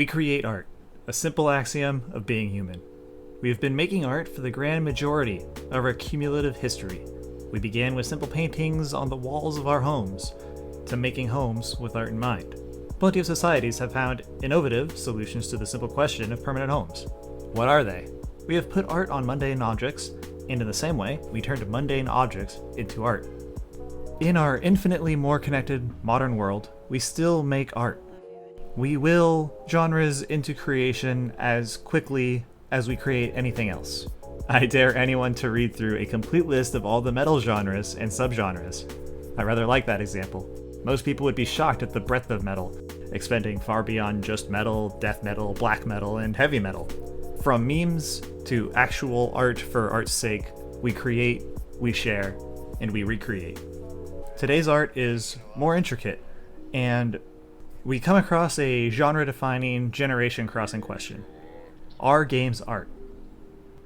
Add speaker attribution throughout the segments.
Speaker 1: We create art, a simple axiom of being human. We have been making art for the grand majority of our cumulative history. We began with simple paintings on the walls of our homes, to making homes with art in mind. Plenty of societies have found innovative solutions to the simple question of permanent homes. What are they? We have put art on mundane objects, and in the same way, we turned mundane objects into art. In our infinitely more connected modern world, we still make art. We will genres into creation as quickly as we create anything else. I dare anyone to read through a complete list of all the metal genres and subgenres. I rather like that example. Most people would be shocked at the breadth of metal, expanding far beyond just metal, death metal, black metal, and heavy metal. From memes to actual art for art's sake, we create, we share, and we recreate. Today's art is more intricate, and we come across a genre-defining, generation-crossing question. Are games art?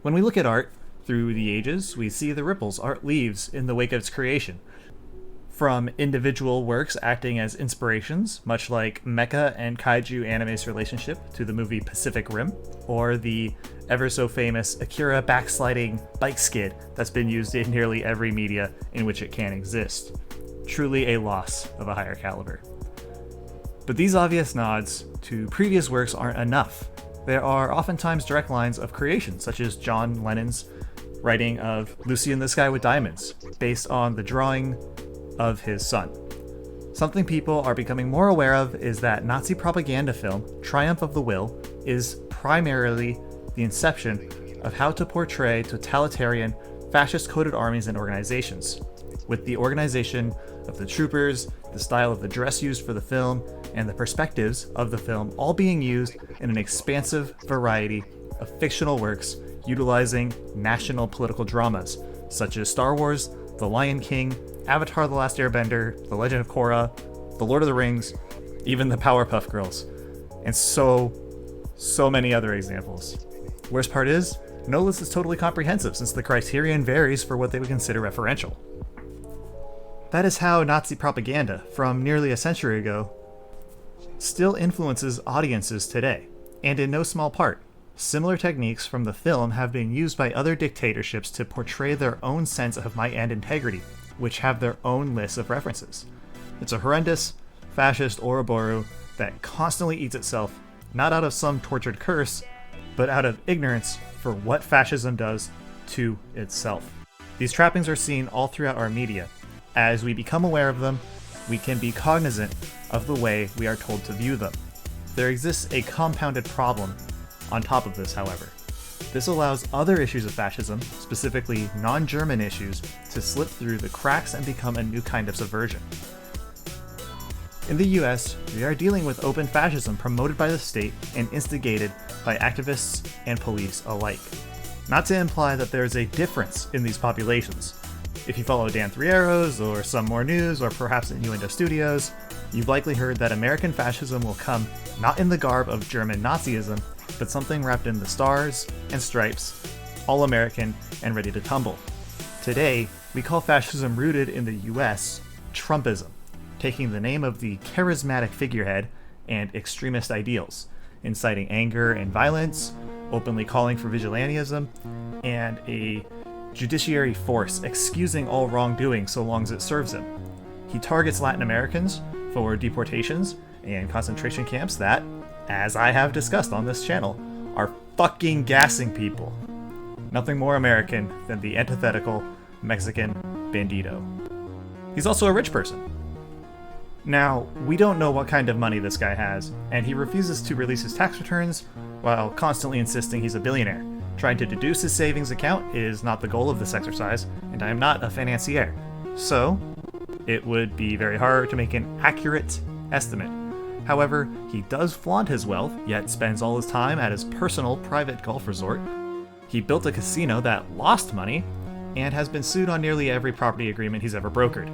Speaker 1: When we look at art through the ages, we see the ripples art leaves in the wake of its creation. From individual works acting as inspirations, much like mecha and kaiju anime's relationship to the movie Pacific Rim, or the ever-so-famous Akira backsliding bike skid that's been used in nearly every media in which it can exist. Truly a loss of a higher caliber. But these obvious nods to previous works aren't enough. There are oftentimes direct lines of creation, such as John Lennon's writing of Lucy in the Sky with Diamonds, based on the drawing of his son. Something people are becoming more aware of is that Nazi propaganda film, Triumph of the Will, is primarily the inception of how to portray totalitarian, fascist-coded armies and organizations, with the organization of the troopers, the style of the dress used for the film, and the perspectives of the film all being used in an expansive variety of fictional works utilizing national political dramas, such as Star Wars, The Lion King, Avatar: The Last Airbender, The Legend of Korra, The Lord of the Rings, even the Powerpuff Girls, and so many other examples. Worst part is, no list is totally comprehensive since the criterion varies for what they would consider referential. That is how Nazi propaganda, from nearly a century ago, still influences audiences today, and in no small part. Similar techniques from the film have been used by other dictatorships to portray their own sense of might and integrity, which have their own lists of references. It's a horrendous, fascist Ouroboros that constantly eats itself, not out of some tortured curse, but out of ignorance for what fascism does to itself. These trappings are seen all throughout our media. As we become aware of them, we can be cognizant of the way we are told to view them. There exists a compounded problem on top of this, however. This allows other issues of fascism, specifically non-German issues, to slip through the cracks and become a new kind of subversion. In the US, we are dealing with open fascism promoted by the state and instigated by activists and police alike. Not to imply that there is a difference in these populations. If you follow Dan Three Arrows, or Some More News, or perhaps Innuendo Studios, you've likely heard that American fascism will come not in the garb of German Nazism, but something wrapped in the stars and stripes, all American and ready to tumble. Today, we call fascism rooted in the US Trumpism, taking the name of the charismatic figurehead and extremist ideals, inciting anger and violence, openly calling for vigilantism, and a judiciary force excusing all wrongdoing so long as it serves him. He targets Latin Americans for deportations and concentration camps that, as I have discussed on this channel, are fucking gassing people. Nothing more American than the antithetical Mexican bandito. He's also a rich person. Now, we don't know what kind of money this guy has, and he refuses to release his tax returns while constantly insisting he's a billionaire. Trying to deduce his savings account is not the goal of this exercise, and I am not a financier. So, it would be very hard to make an accurate estimate. However, he does flaunt his wealth, yet spends all his time at his personal private golf resort. He built a casino that lost money, and has been sued on nearly every property agreement he's ever brokered.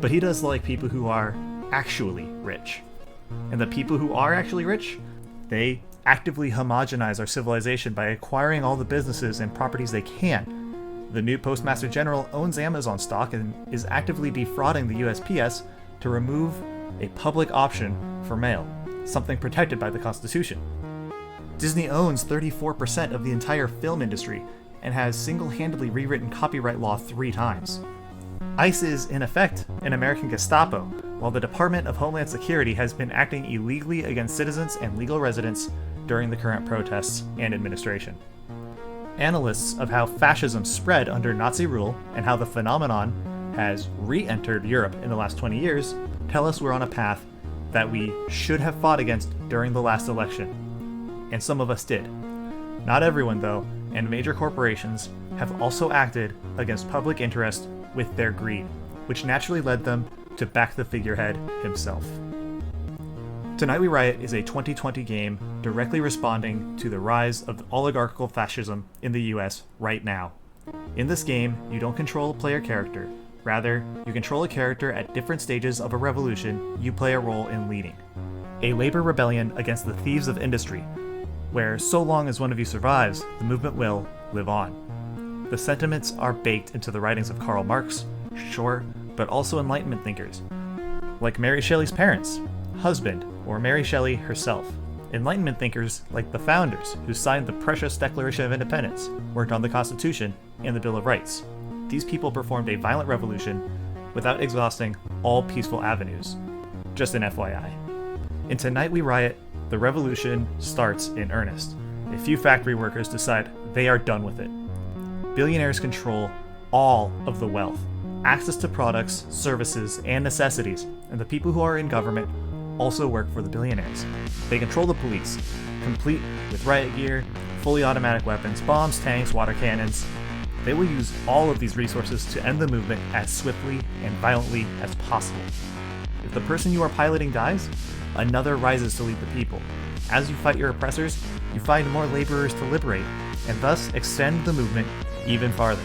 Speaker 1: But he does like people who are actually rich. And the people who are actually rich, they actively homogenize our civilization by acquiring all the businesses and properties they can. The new Postmaster General owns Amazon stock and is actively defrauding the USPS to remove a public option for mail. something protected by the Constitution. Disney owns 34% of the entire film industry and has single-handedly rewritten copyright law 3 times. ICE is, in effect, an American Gestapo, while the Department of Homeland Security has been acting illegally against citizens and legal residents during the current protests and administration. Analysts of how fascism spread under Nazi rule and how the phenomenon has re-entered Europe in the last 20 years tell us we're on a path that we should have fought against during the last election. And some of us did. Not everyone, though, and major corporations have also acted against public interest with their greed, which naturally led them to back the figurehead himself. Tonight We Riot is a 2020 game directly responding to the rise of oligarchical fascism in the US right now. In this game, you don't control a player character. Rather, you control a character at different stages of a revolution you play a role in leading. A labor rebellion against the thieves of industry, where so long as one of you survives, the movement will live on. The sentiments are baked into the writings of Karl Marx, sure, but also Enlightenment thinkers, like Mary Shelley's parents, husband, or Mary Shelley herself. Enlightenment thinkers like the founders who signed the precious Declaration of Independence, worked on the Constitution and the Bill of Rights. These people performed a violent revolution without exhausting all peaceful avenues. Just an FYI. In Tonight We Riot, the revolution starts in earnest. A few factory workers decide they are done with it. Billionaires control all of the wealth, access to products, services, and necessities, and the people who are in government also work for the billionaires. They control the police, complete with riot gear, fully automatic weapons, bombs, tanks, water cannons. They will use all of these resources to end the movement as swiftly and violently as possible. If the person you are piloting dies, another rises to lead the people. As you fight your oppressors, you find more laborers to liberate, and thus extend the movement even farther.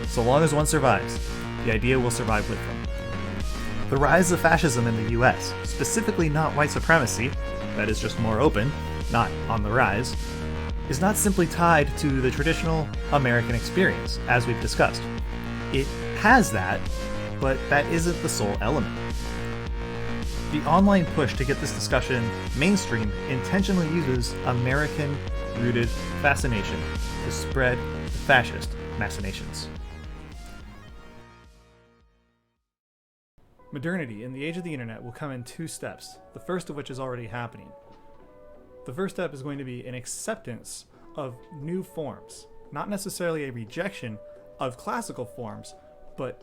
Speaker 1: So long as one survives, the idea will survive with them. The rise of fascism in the US, specifically not white supremacy, that is just more open, not on the rise, is not simply tied to the traditional American experience, as we've discussed. It has that, but that isn't the sole element. The online push to get this discussion mainstream intentionally uses American-rooted fascination to spread the fascist machinations. Modernity in the age of the internet will come in 2 steps, the first of which is already happening. The first step is going to be an acceptance of new forms, not necessarily a rejection of classical forms, but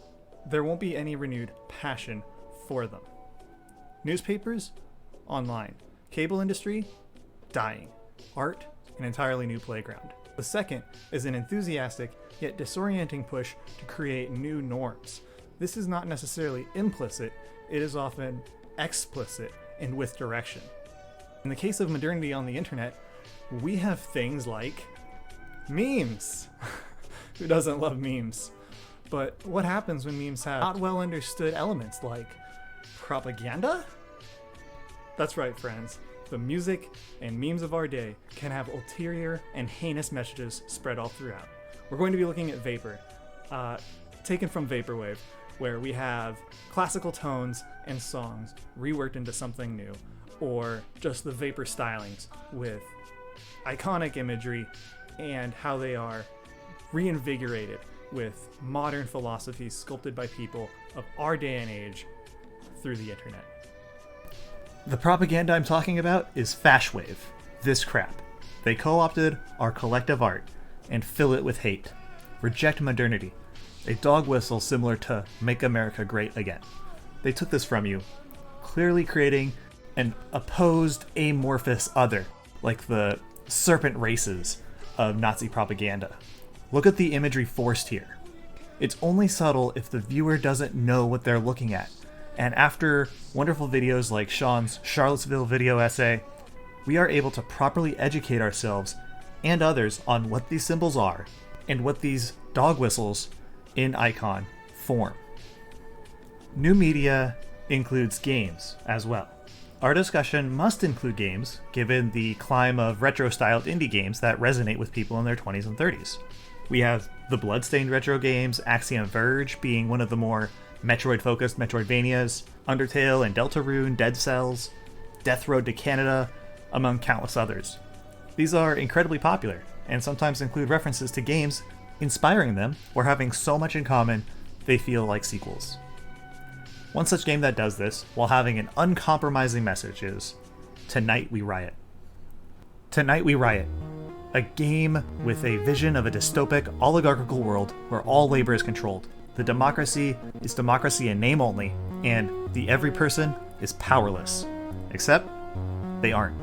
Speaker 1: there won't be any renewed passion for them. Newspapers, online. Cable industry, dying. Art, an entirely new playground. The second is an enthusiastic yet disorienting push to create new norms. This is not necessarily implicit, it is often explicit and with direction. In the case of modernity on the internet, we have things like memes. Who doesn't love memes? But what happens when memes have not well understood elements like propaganda? That's right, friends. The music and memes of our day can have ulterior and heinous messages spread all throughout. We're going to be looking at Vapor, taken from Vaporwave, where we have classical tones and songs reworked into something new, or just the Vapor stylings with iconic imagery and how they are reinvigorated with modern philosophies sculpted by people of our day and age through the internet. The propaganda I'm talking about is Fashwave, this crap. They co-opted our collective art and fill it with hate. Reject modernity, a dog whistle similar to Make America Great Again. They took this from you, clearly creating an opposed amorphous other, like the serpent races of Nazi propaganda. Look at the imagery forced here. It's only subtle if the viewer doesn't know what they're looking at. And after wonderful videos like Sean's Charlottesville video essay, we are able to properly educate ourselves and others on what these symbols are and what these dog whistles in icon form. New media includes games as well. Our discussion must include games, given the climb of retro-styled indie games that resonate with people in their 20s and 30s. We have the Bloodstained retro games, Axiom Verge being one of the more Metroid-focused Metroidvanias, Undertale and Deltarune, Dead Cells. Death Road to Canada, among countless others. These are incredibly popular, and sometimes include references to games inspiring them or having so much in common they feel like sequels. One such game that does this, while having an uncompromising message, is Tonight We Riot. Tonight We Riot, a game with a vision of a dystopic, oligarchical world where all labor is controlled. The democracy is democracy in name only, and the every person is powerless. Except, they aren't.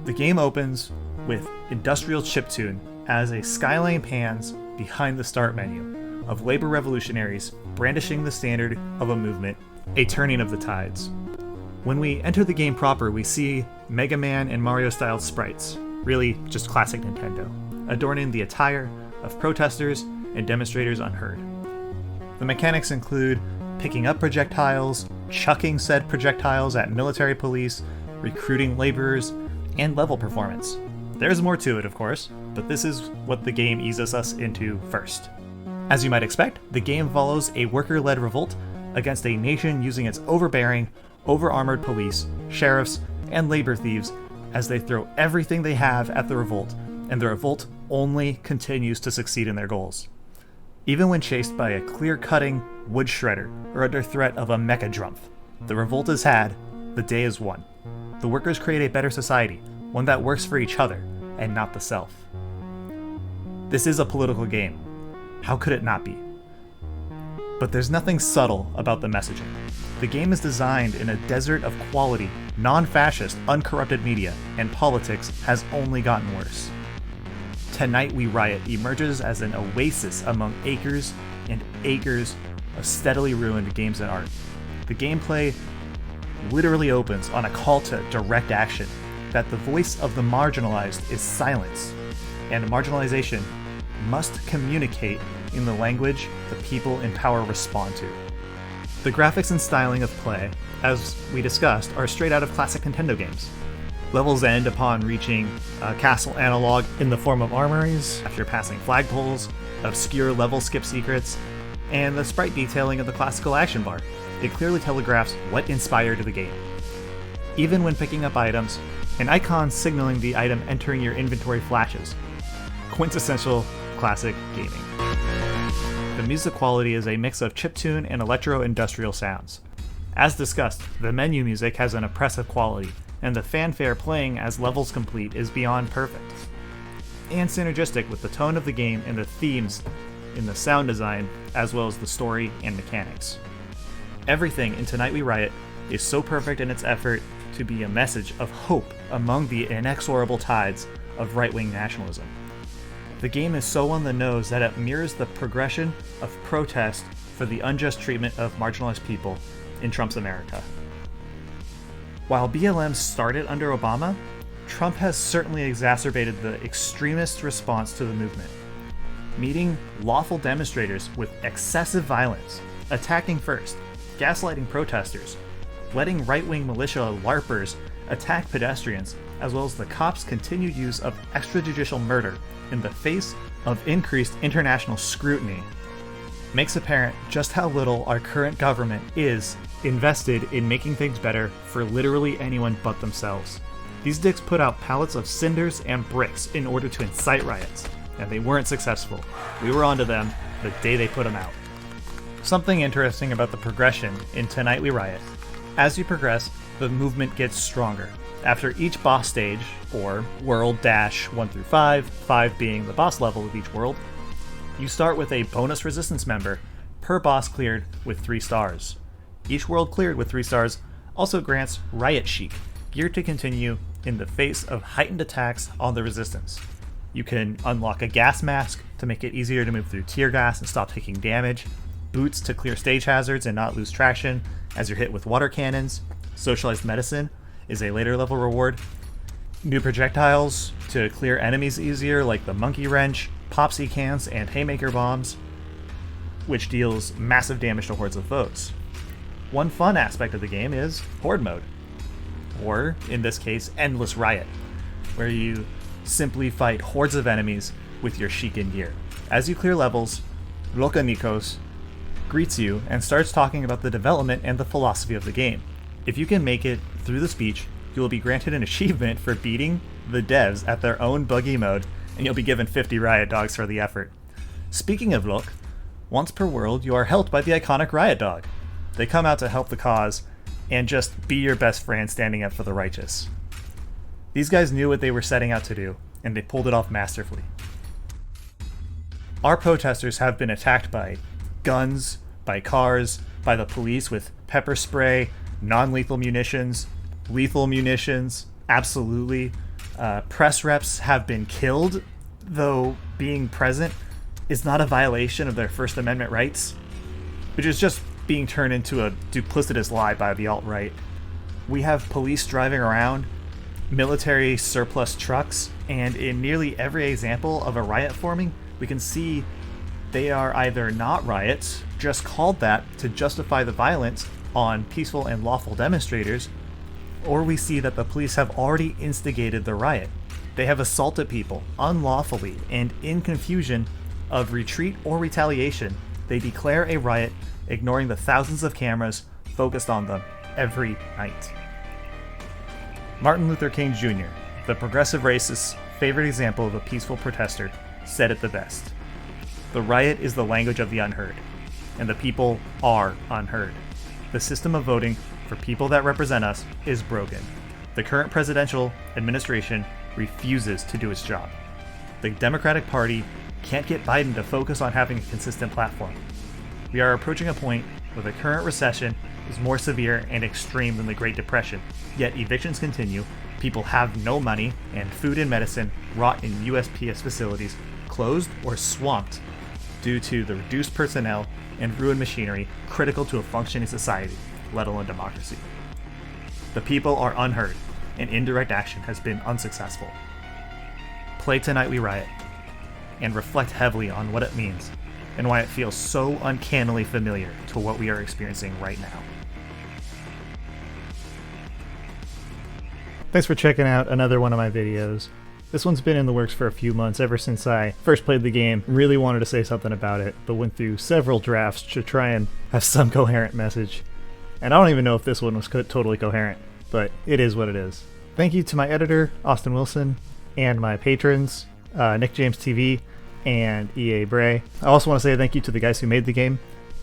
Speaker 1: The game opens with industrial chiptune as a skyline pans behind the start menu of labor revolutionaries brandishing the standard of a movement, a turning of the tides. When we enter the game proper, we see Mega Man and Mario-styled sprites, really just classic Nintendo, adorning the attire of protesters and demonstrators unheard. The mechanics include picking up projectiles, chucking said projectiles at military police, recruiting laborers, and level performance. There's more to it, of course, but this is what the game eases us into first. As you might expect, the game follows a worker-led revolt against a nation using its overbearing, over-armored police, sheriffs, and labor thieves as they throw everything they have at the revolt, and the revolt only continues to succeed in their goals. Even when chased by a clear-cutting wood shredder or under threat of a mecha drumpf, the revolt is had, the day is won. The workers create a better society, one that works for each other and not the self. This is a political game. How could it not be? But there's nothing subtle about the messaging. The game is designed in a desert of quality, non-fascist, uncorrupted media, and politics has only gotten worse. Tonight We Riot emerges as an oasis among acres and acres of steadily ruined games and art. The gameplay literally opens on a call to direct action, that the voice of the marginalized is silenced, and marginalization must communicate in the language the people in power respond to. The graphics and styling of play, as we discussed, are straight out of classic Nintendo games. Levels end upon reaching a castle analog in the form of armories, after passing flagpoles, obscure level skip secrets, and the sprite detailing of the classical action bar. It clearly telegraphs what inspired the game. Even when picking up items, an icon signaling the item entering your inventory flashes. Quintessential classic gaming. The music quality is a mix of chiptune and electro-industrial sounds. As discussed, the menu music has an oppressive quality, and the fanfare playing as levels complete is beyond perfect, and synergistic with the tone of the game and the themes in the sound design, as well as the story and mechanics. Everything in Tonight We Riot is so perfect in its effort to be a message of hope among the inexorable tides of right-wing nationalism. The game is so on the nose that it mirrors the progression of protest for the unjust treatment of marginalized people in Trump's America. While BLM started under Obama, Trump has certainly exacerbated the extremist response to the movement, meeting lawful demonstrators with excessive violence, attacking first, gaslighting protesters, letting right-wing militia LARPers attack pedestrians, as well as the cops' continued use of extrajudicial murder in the face of increased international scrutiny, makes apparent just how little our current government is invested in making things better for literally anyone but themselves. These dicks put out pallets of cinders and bricks in order to incite riots, and they weren't successful. We were onto them the day they put them out. Something interesting about the progression in Tonight We Riot. As you progress, the movement gets stronger. After each boss stage, or world -1 through 5 being the boss level of each world, you start with a bonus resistance member per boss cleared with 3 stars. Each world cleared with 3 stars also grants Riot Chic, gear to continue in the face of heightened attacks on the resistance. You can unlock a gas mask to make it easier to move through tear gas and stop taking damage, boots to clear stage hazards and not lose traction as you're hit with water cannons, socialized medicine is a later level reward, new projectiles to clear enemies easier like the monkey wrench, popsy cans, and haymaker bombs, which deals massive damage to hordes of foes. One fun aspect of the game is Horde mode, or in this case, Endless Riot, where you simply fight hordes of enemies with your Shiken gear. As you clear levels, Loka Nikos greets you and starts talking about the development and the philosophy of the game. If you can make it Through the speech, you will be granted an achievement for beating the devs at their own buggy mode, and you'll be given 50 Riot dogs for the effort. Speaking of luck, once per world, you are helped by the iconic Riot dog. They come out to help the cause and just be your best friend standing up for the righteous. These guys knew what they were setting out to do, and they pulled it off masterfully. Our protesters have been attacked by guns, by cars, by the police with pepper spray, non-lethal munitions, lethal munitions, absolutely. Press reps have been killed, though being present is not a violation of their First Amendment rights, which is just being turned into a duplicitous lie by the alt-right. We have police driving around, military surplus trucks, and in nearly every example of a riot forming, we can see they are either not riots, just called that to justify the violence on peaceful and lawful demonstrators, or we see that the police have already instigated the riot. They have assaulted people unlawfully, and in confusion of retreat or retaliation, they declare a riot, ignoring the thousands of cameras focused on them every night. Martin Luther King Jr., the progressive racist's favorite example of a peaceful protester, said it the best. The riot is the language of the unheard, and the people are unheard. The system of voting for people that represent us is broken. The current presidential administration refuses to do its job. The Democratic Party can't get Biden to focus on having a consistent platform. We are approaching a point where the current recession is more severe and extreme than the Great Depression, yet evictions continue, people have no money, and food and medicine rot in USPS facilities closed or swamped due to the reduced personnel and ruined machinery critical to a functioning society, let alone democracy. The people are unheard, and indirect action has been unsuccessful. Play Tonight We Riot, and reflect heavily on what it means and why it feels so uncannily familiar to what we are experiencing right now. Thanks for checking out another one of my videos. This one's been in the works for a few months, ever since I first played the game. Really wanted to say something about it, but went through several drafts to try and have some coherent message. And I don't even know if this one was totally coherent, but it is what it is. Thank you to my editor, Austin Wilson, and my patrons, Nick James TV, and EA Bray. I also want to say thank you to the guys who made the game.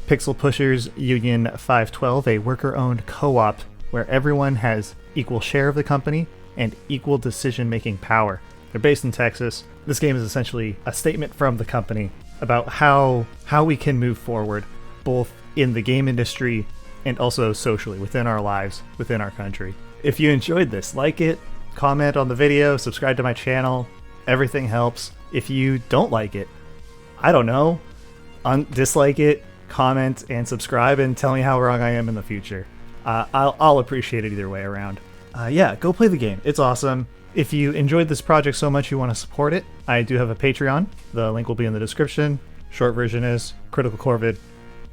Speaker 1: Pixel Pushers Union 512, a worker-owned co-op where everyone has equal share of the company and equal decision-making power. They're based in Texas. This game is essentially a statement from the company about how we can move forward, both in the game industry and also socially, within our lives, within our country. If you enjoyed this, like it, comment on the video, subscribe to my channel. Everything helps. If you don't like it, I don't know, dislike it, comment, and subscribe, and tell me how wrong I am in the future. I'll appreciate it either way around. Yeah, go play the game. It's awesome. If you enjoyed this project so much you want to support it, I do have a Patreon. The link will be in the description. Short version is Critical Corvid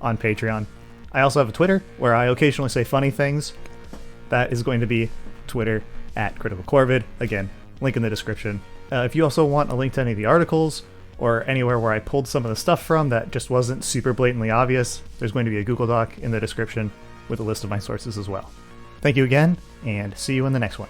Speaker 1: on Patreon. I also have a Twitter where I occasionally say funny things. That is going to be Twitter at Critical Corvid. Again, link in the description. If you also want a link to any of the articles or anywhere where I pulled some of the stuff from that just wasn't super blatantly obvious, there's going to be a Google Doc in the description with a list of my sources as well. Thank you again, and see you in the next one.